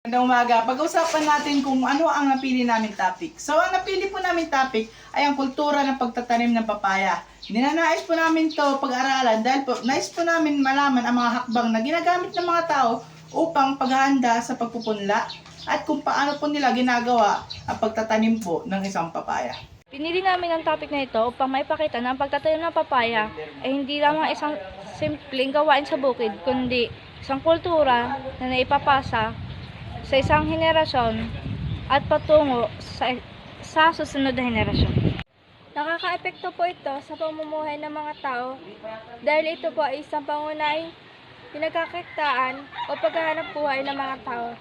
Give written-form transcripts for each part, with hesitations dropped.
Magandang umaga. Pag-usapan natin kung ano ang napili namin topic. So, ang napili po namin topic ay ang kultura ng pagtatanim ng papaya. Ninanais po namin to pag-aralan dahil po nais po namin malaman ang mga hakbang na ginagamit ng mga tao upang paghahanda sa pagpupunla at kung paano po nila ginagawa ang pagtatanim po ng isang papaya. Pinili namin ang topic na ito upang maipakita na ang pagtatanim ng papaya ay hindi lamang isang simpleng gawain sa bukid, kundi isang kultura na naipapasa sa isang henerasyon at patungo sa susunod na henerasyon. Nakakaepekto po ito sa pamumuhay ng mga tao dahil ito po ay isang pangunahing pinagkakakitaan o paghahanap buhay ng mga tao.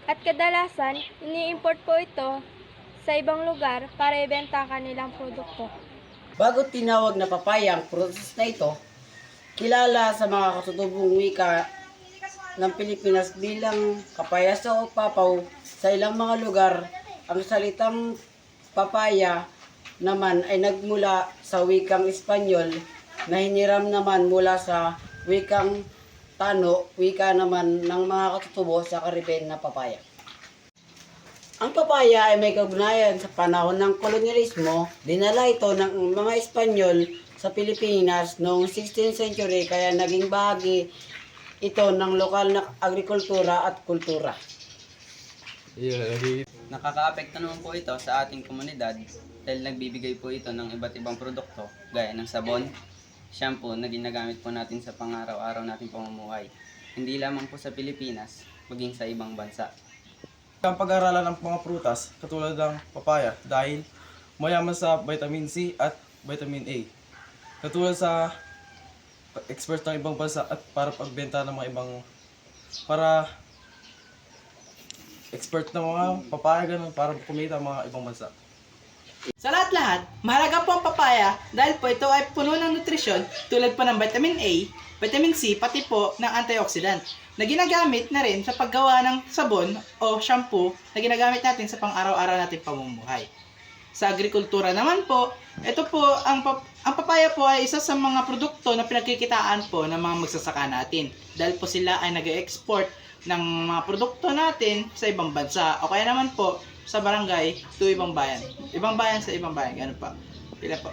At kadalasan, ini-import po ito sa ibang lugar para ibenta ang kanilang produkto. Bago tinawag na papaya ang prutas na ito, kilala sa mga katutubong wika ng Pilipinas bilang kapayaso o papaw. Sa ilang mga lugar, ang salitang papaya naman ay nagmula sa wikang Espanyol na hiniram naman mula sa wikang Tano, wika naman ng mga katutubo sa Caribbean na papaya. Ang papaya ay may kaugnayan sa panahon ng kolonyalismo. Dinala ito ng mga Espanyol sa Pilipinas noong 16th century kaya naging bahagi ito ng lokal na agrikultura at kultura. Nakakaapekto naman po ito sa ating komunidad dahil nagbibigay po ito ng iba't ibang produkto gaya ng sabon, shampoo na ginagamit po natin sa pang-araw-araw nating pamumuhay. Hindi lamang po sa Pilipinas, maging sa ibang bansa. Ang pag-aaralan ng mga prutas katulad ng papaya dahil mayaman sa vitamin C at vitamin A. Katulad sa experts ng ibang bansa at para pagbenta ng mga ibang expert ng mga papaya ganun para kumita ang mga ibang bansa. Sa lahat-lahat, mahalaga po ang papaya dahil po ito ay puno ng nutrisyon tulad po ng vitamin A, vitamin C, pati po ng antioxidant na ginagamit na rin sa paggawa ng sabon o shampoo na ginagamit natin sa pang-araw-araw nating pamumuhay. Sa agrikultura naman po, ito po, ang papaya po ay isa sa mga produkto na pinagkikitaan po ng mga magsasaka natin dahil po sila ay nag-export ng mga produkto natin sa ibang bansa o kaya naman po sa barangay to ibang bayan. Ibang bayan sa ibang bayan. Ganun pa. Pila po.